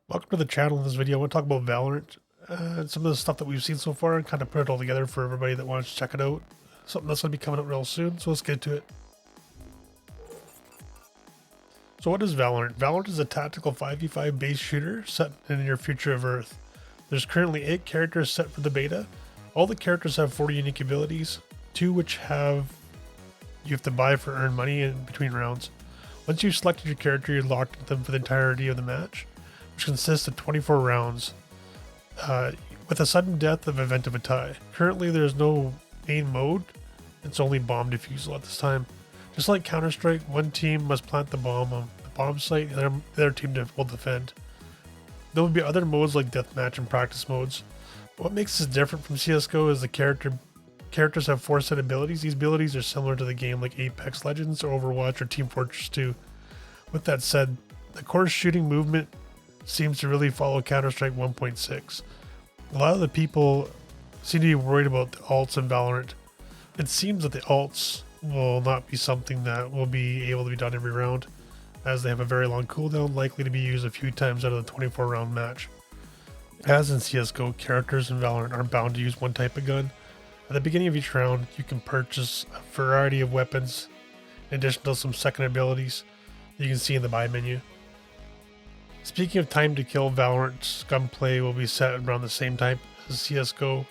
Welcome to the channel. In this video, I want to talk about Valorant and some of the stuff that we've seen so far and kind of put it all together for everybody that wants to check it out. Something that's going to be coming out real soon, so let's get to it. So what is Valorant? Valorant is a tactical 5v5 base shooter set in the near future of Earth. There's currently 8 characters set for the beta. All the characters have 40 unique abilities, 2 which you have to buy for earned money in between rounds. Once you've selected your character, you're locked into them for the entirety of the match, which consists of 24 rounds, with a sudden death of event of a tie. Currently, there is no main mode, it's only bomb defusal at this time. Just like Counter-Strike, one team must plant the bomb on the bomb site, and the other team will defend. There will be other modes like deathmatch and practice modes. What makes this different from CSGO is the characters have 4 set abilities. These abilities are similar to the game like Apex Legends or Overwatch or Team Fortress 2. With that said, the core shooting movement seems to really follow Counter-Strike 1.6. A lot of the people seem to be worried about the alts in Valorant. It seems that the alts will not be something that will be able to be done every round, as they have a very long cooldown, likely to be used a few times out of the 24 round match. As in CSGO, characters in Valorant are bound to use one type of gun. At the beginning of each round, you can purchase a variety of weapons, in addition to some second abilities you can see in the buy menu. Speaking of time to kill, Valorant's gunplay will be set around the same time as CSGO.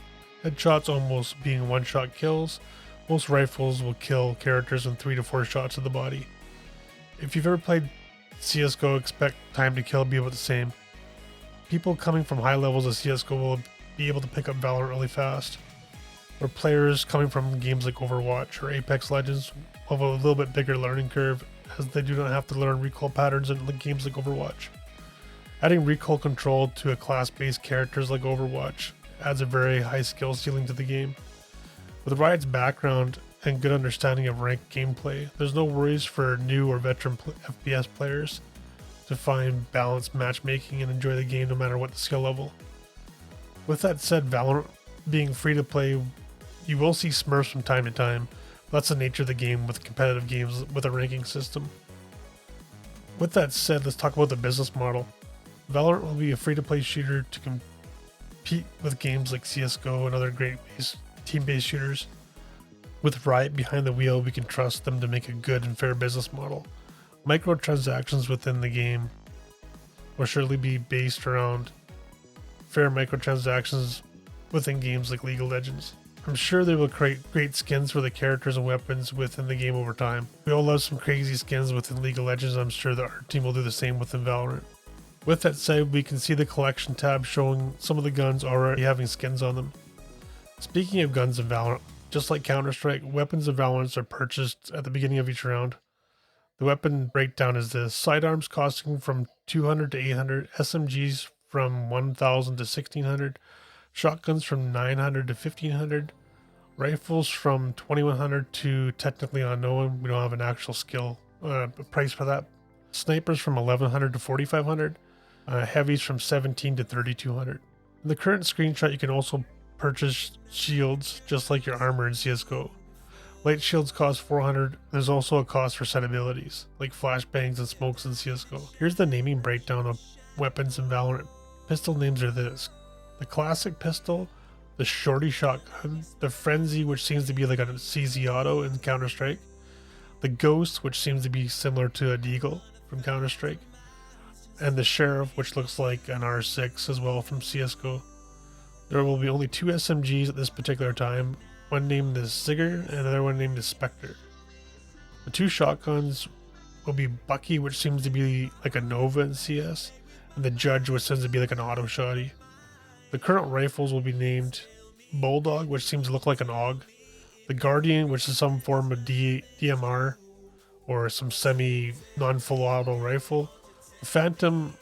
Headshots almost being one-shot kills. Most rifles will kill characters in 3 to 4 shots to the body. If you've ever played CSGO, expect time to kill to be about the same. People coming from high levels of CSGO will be able to pick up Valorant really fast, where players coming from games like Overwatch or Apex Legends will have a little bit bigger learning curve, as they do not have to learn recoil patterns in games like Overwatch. Adding recoil control to a class-based characters like Overwatch adds a very high skill ceiling to the game. With Riot's background and good understanding of ranked gameplay, there's no worries for new or veteran FPS players to find balanced matchmaking and enjoy the game no matter what the skill level. With that said, Valorant being free to play, you will see smurfs from time to time. That's the nature of the game with competitive games with a ranking system. With that said, let's talk about the business model. Valorant will be a free-to-play shooter to compete with games like CSGO and other great team-based shooters. With Riot behind the wheel, we can trust them to make a good and fair business model. Microtransactions within the game will surely be based around fair microtransactions within games like League of Legends. I'm sure they will create great skins for the characters and weapons within the game over time. We all love some crazy skins within League of Legends. I'm sure that our team will do the same within Valorant. With that said, we can see the collection tab showing some of the guns already having skins on them. Speaking of guns in Valorant, just like Counter-Strike, weapons in Valorant are purchased at the beginning of each round. The weapon breakdown is this: sidearms costing from 200 to 800, SMGs from 1000 to 1600, shotguns from 900 to 1500, rifles from 2100 to technically unknown. We don't have an actual skill price for that. Snipers from 1100 to 4500. Heavies from 17 to 3200. In the current screenshot, you can also purchase shields just like your armor in CSGO. Light shields cost 400. There's also a cost for set abilities like flashbangs and smokes in CSGO. Here's the naming breakdown of weapons in Valorant. Pistol names are this: the classic pistol, the shorty shotgun, the frenzy, which seems to be like a CZ auto in Counter-Strike, the ghost, which seems to be similar to a deagle from Counter-Strike, and the sheriff, which looks like an R6 as well from CSGO. There will be only 2 SMGs at this particular time, one named as Sigger and another one named as Spectre. The 2 shotguns will be Bucky, which seems to be like a Nova in CS, and the Judge, which seems to be like an auto shotty. The current rifles will be named Bulldog, which seems to look like an AUG, the Guardian, which is some form of DMR or some semi non-full auto rifle. The Phantom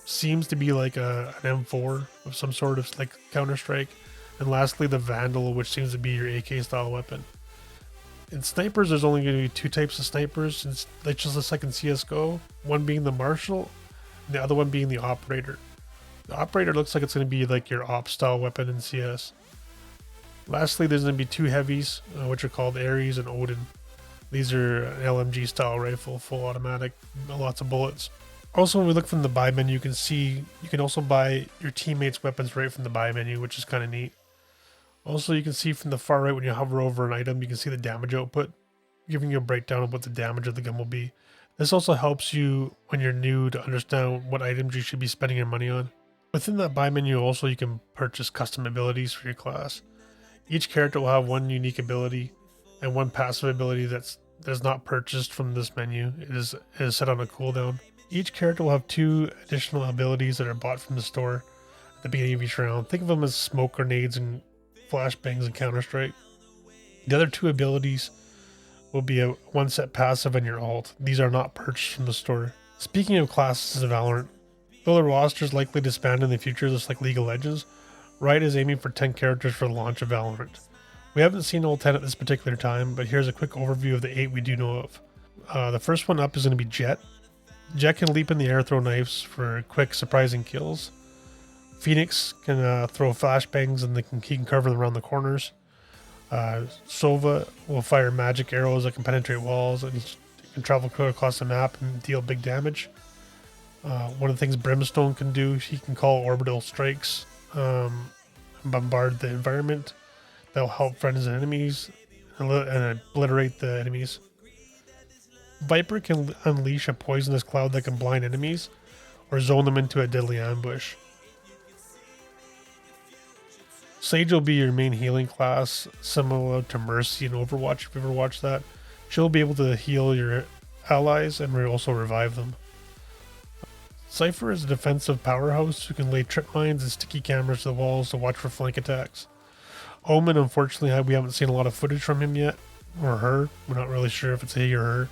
seems to be like an M4 of some sort of like Counter-Strike. And lastly, the Vandal, which seems to be your AK style weapon. In snipers, there's only going to be 2 types of snipers, it's like just like in CSGO, one being the Marshal and the other one being the Operator. The Operator looks like it's going to be like your op style weapon in CS. Lastly, there's going to be 2 heavies, which are called Ares and Odin. These are an LMG style rifle, full automatic, lots of bullets. Also, when we look from the buy menu, you can see you can also buy your teammates' weapons right from the buy menu, which is kind of neat. Also, you can see from the far right when you hover over an item, you can see the damage output, giving you a breakdown of what the damage of the gun will be. This also helps you when you're new to understand what items you should be spending your money on. Within that buy menu also you can purchase custom abilities for your class. Each character will have one unique ability and one passive ability that is not purchased from this menu. It is set on a cooldown. Each character will have 2 additional abilities that are bought from the store at the beginning of each round. Think of them as smoke grenades and flashbangs in Counter-Strike. The other 2 abilities will be a 1 set passive and your alt. These are not purchased from the store. Speaking of classes in Valorant, though the roster is likely to expand in the future just like League of Legends, Riot is aiming for 10 characters for the launch of Valorant. We haven't seen all 10 at this particular time, but here's a quick overview of the 8 we do know of. The first one up is going to be Jett. Jett can leap in the air, throw knives for quick, surprising kills. Phoenix can throw flashbangs and he can cover them around the corners. Sova will fire magic arrows that can penetrate walls and can travel across the map and deal big damage. One of the things Brimstone can do, he can call orbital strikes, and bombard the environment. That'll help friends and enemies and obliterate the enemies. Viper can unleash a poisonous cloud that can blind enemies or zone them into a deadly ambush. Sage will be your main healing class, similar to Mercy in Overwatch if you've ever watched that. She'll be able to heal your allies and also revive them. Cypher is a defensive powerhouse who can lay trip mines and sticky cameras to the walls to watch for flank attacks. Omen, unfortunately, we haven't seen a lot of footage from him yet, or her. We're not really sure if it's he or her.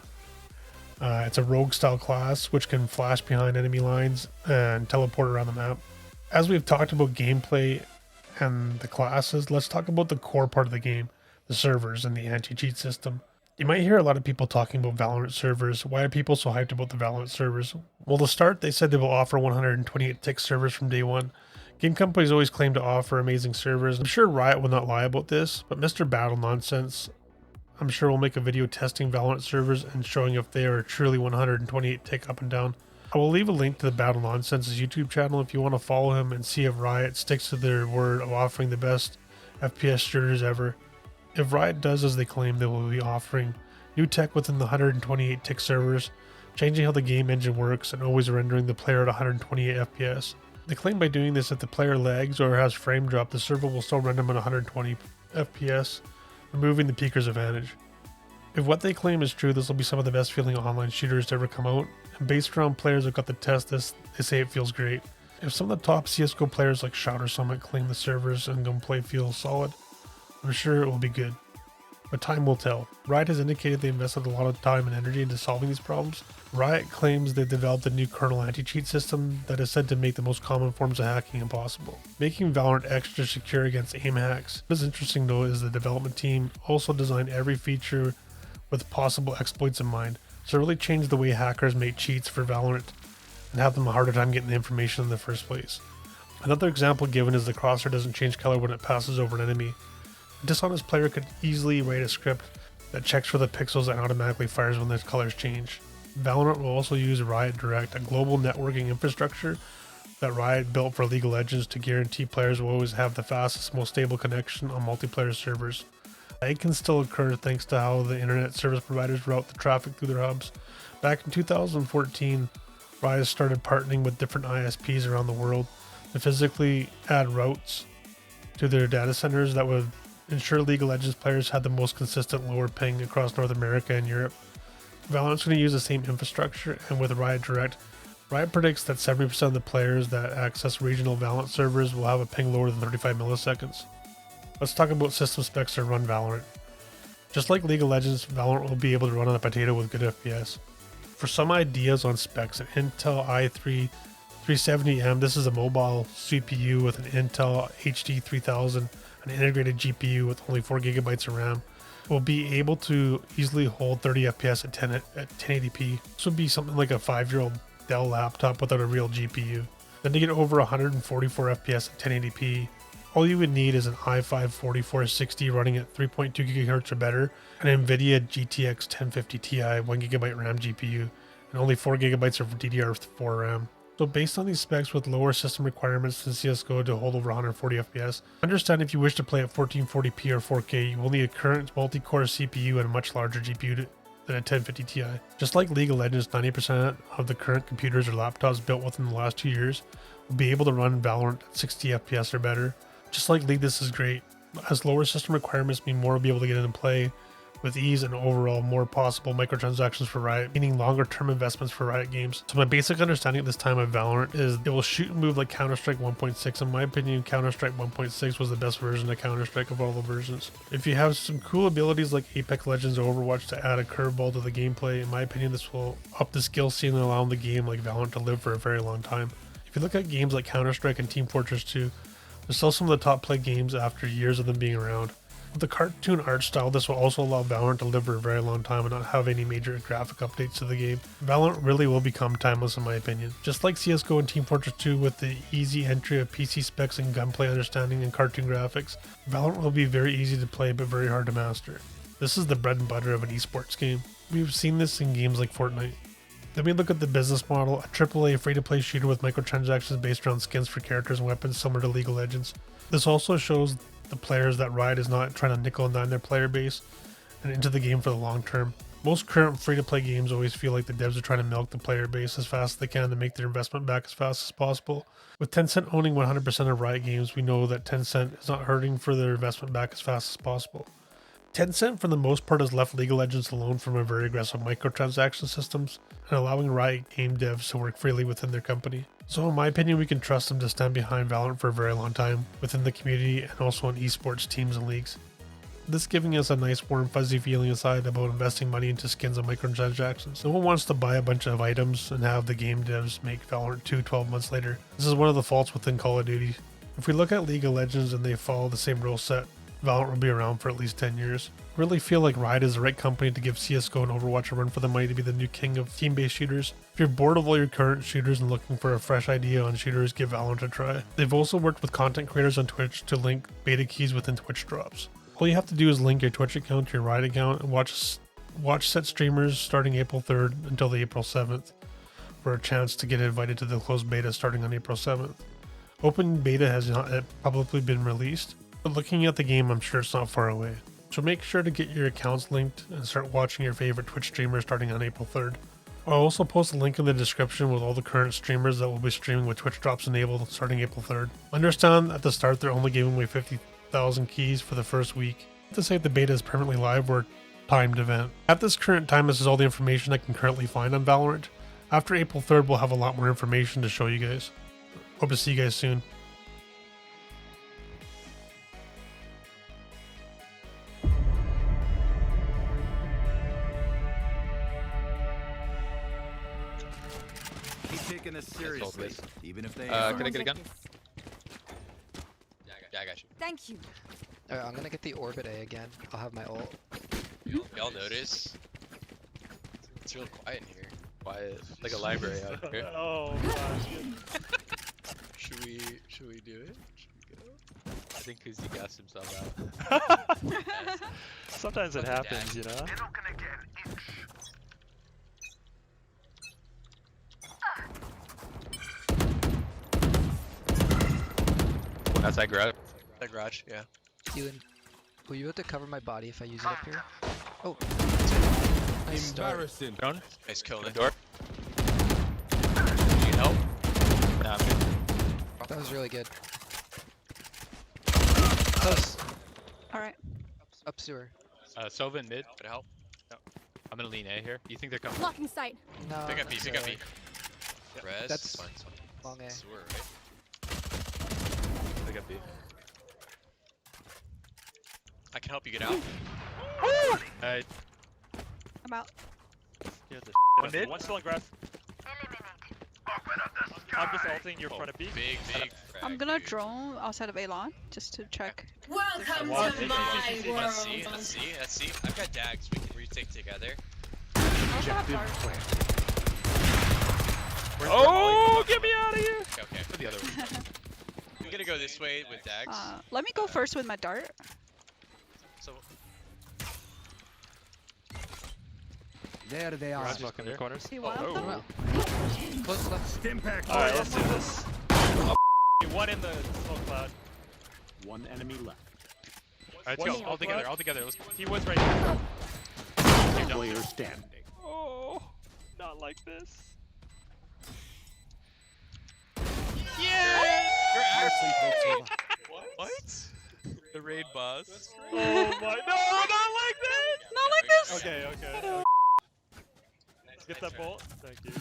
It's a rogue style class which can flash behind enemy lines and teleport around the map. As we've talked about gameplay and the classes, let's talk about the core part of the game, the servers and the anti-cheat system. You might hear a lot of people talking about Valorant servers. Why are people so hyped about the Valorant servers? Well, to start, they said they will offer 128 tick servers from day one. Game companies always claim to offer amazing servers. I'm sure Riot will not lie about this, but Mr. Battle Nonsense, I'm sure will make a video testing Valorant servers and showing if they are truly 128 tick up and down. I will leave a link to the Battle Nonsense's YouTube channel if you want to follow him and see if Riot sticks to their word of offering the best FPS shooters ever. If Riot does as they claim, they will be offering new tech within the 128 tick servers, changing how the game engine works and always rendering the player at 128 FPS. They claim by doing this if the player lags or has frame drop, the server will still render them at 120 FPS, removing the peaker's advantage. If what they claim is true, this will be some of the best feeling online shooters to ever come out, and based around players that got to test this, they say it feels great. If some of the top CSGO players like Shout or Summit claim the servers and gameplay feels solid, I'm sure it will be good. But time will tell. Riot has indicated they invested a lot of time and energy into solving these problems. Riot claims they developed a new kernel anti-cheat system that is said to make the most common forms of hacking impossible, making Valorant extra secure against aim hacks. What is interesting though is the development team also designed every feature with possible exploits in mind, so it really changed the way hackers make cheats for Valorant and have them a harder time getting the information in the first place. Another example given is the crosshair doesn't change color when it passes over an enemy. A dishonest player could easily write a script that checks for the pixels and automatically fires when the colors change. Valorant will also use Riot Direct, a global networking infrastructure that Riot built for League of Legends to guarantee players will always have the fastest, most stable connection on multiplayer servers. It can still occur thanks to how the internet service providers route the traffic through their hubs. Back in 2014, Riot started partnering with different ISPs around the world to physically add routes to their data centers that would ensure League of Legends players had the most consistent lower ping across North America and Europe. Valorant's going to use the same infrastructure, and with Riot Direct, Riot predicts that 70% of the players that access regional Valorant servers will have a ping lower than 35 milliseconds. Let's talk about system specs to run Valorant. Just like League of Legends, Valorant will be able to run on a potato with good FPS. For some ideas on specs, an Intel i3 370M, this is a mobile CPU with an Intel HD 3000, an integrated GPU with only 4 gigabytes of RAM, will be able to easily hold 30 FPS at 1080p. This would be something like a 5-year-old Dell laptop without a real GPU. Then to get over 144 FPS at 1080p, all you would need is an i5 4460 running at 3.2 GHz or better, an NVIDIA GTX 1050 Ti 1GB RAM GPU, and only 4 gigabytes of DDR4 RAM. So based on these specs with lower system requirements than CSGO to hold over 140 FPS, understand if you wish to play at 1440p or 4K, you will need a current multi-core CPU and a much larger GPU than a 1050 Ti. Just like League of Legends, 90% of the current computers or laptops built within the last 2 years will be able to run Valorant at 60 FPS or better. Just like League, this is great, as lower system requirements mean more will be able to get in and play with ease and overall more possible microtransactions for Riot, meaning longer term investments for Riot games. So my basic understanding at this time of Valorant is it will shoot and move like Counter-Strike 1.6. In my opinion, Counter-Strike 1.6 was the best version of Counter-Strike of all the versions. If you have some cool abilities like Apex Legends or Overwatch to add a curveball to the gameplay, in my opinion this will up the skill scene and allow the game like Valorant to live for a very long time. If you look at games like Counter-Strike and Team Fortress 2, they're still some of the top played games after years of them being around. With the cartoon art style, this will also allow Valorant to live for a very long time and not have any major graphic updates to the game. Valorant really will become timeless in my opinion. Just like CSGO and Team Fortress 2 with the easy entry of PC specs and gunplay understanding and cartoon graphics, Valorant will be very easy to play but very hard to master. This is the bread and butter of an esports game. We've seen this in games like Fortnite. Then we look at the business model, a AAA free-to-play shooter with microtransactions based around skins for characters and weapons similar to League of Legends. This also shows the players that Riot is not trying to nickel and dime their player base and into the game for the long term. Most current free-to-play games always feel like the devs are trying to milk the player base as fast as they can to make their investment back as fast as possible. With Tencent owning 100% of Riot games, we know that Tencent is not hurting for their investment back as fast as possible. Tencent for the most part has left League of Legends alone from a very aggressive microtransaction systems and allowing Riot game devs to work freely within their company. So in my opinion, we can trust them to stand behind Valorant for a very long time within the community and also on esports teams and leagues. This giving us a nice warm fuzzy feeling inside about investing money into skins and microtransactions. No one wants to buy a bunch of items and have the game devs make Valorant 2 12 months later. This is one of the faults within Call of Duty. If we look at League of Legends and they follow the same rule set, Valorant will be around for at least 10 years. I really feel like Riot is the right company to give CSGO and Overwatch a run for the money to be the new king of team-based shooters. If you're bored of all your current shooters and looking for a fresh idea on shooters, give Valorant a try. They've also worked with content creators on Twitch to link beta keys within Twitch drops. All you have to do is link your Twitch account to your Riot account and watch set streamers starting April 3rd until the April 7th for a chance to get invited to the closed beta starting on April 7th. Open beta has not yet publicly been released, but looking at the game, I'm sure it's not far away. So make sure to get your accounts linked and start watching your favorite Twitch streamers starting on April 3rd. I'll also post a link in the description with all the current streamers that will be streaming with Twitch drops enabled starting April 3rd. Understand at the start they're only giving away 50,000 keys for the first week. To say the beta is permanently live or timed event. At this current time, this is all the information I can currently find on Valorant. After April 3rd, we'll have a lot more information to show you guys. Hope to see you guys soon. Taking us seriously, even if they can I get a gun? Yeah, I got you. Thank you. Alright, I'm gonna get the orbit A again. I'll have my ult. Y'all notice? It's real quiet in here. Quiet, like a library out here. Oh gosh. Should we do it? Should we go? I think Kuzi gassed himself out. Sometimes it happens, you know? Outside garage. That garage, yeah. Ewan, will you have to cover my body if I use it up here? Oh, nice start. embarrassing. Drone. Nice kill. The door. You need help? Nah, I'm good. That was really good. Close. Alright. Up sewer. Sova in mid. Could I help? No. I'm gonna lean A here. You think they're coming? Blocking sight. No. Pick up B, pick up B. Res. That's fine. long A. Sewer, right? Pick up B. I can help you get out. I'm out. One mid. One still in grass. I'm just ulting your front of B. Big frag, I'm gonna dude. drone outside of alot just to check. One. Welcome Let's see. I've got dags we can retake together. I also have dart. Oh, get me out of here! Okay. For the other one. I'm gonna go this way with dags. Let me go first with my dart. So There they You're are. smoking the corners. See one Oh, of them? Close left. Impact. Alright, let's do this. One in the smoke cloud. One enemy left. Alright, One let's go. All smoke together, cloud. all together. Let's He was right here. Player standing. Oh, not like this. Yeah! You're Nicely played, actually. Silva. What? The raid boss. Oh my, no, not like this! Not like this! Okay. Get that bolt. Thank you.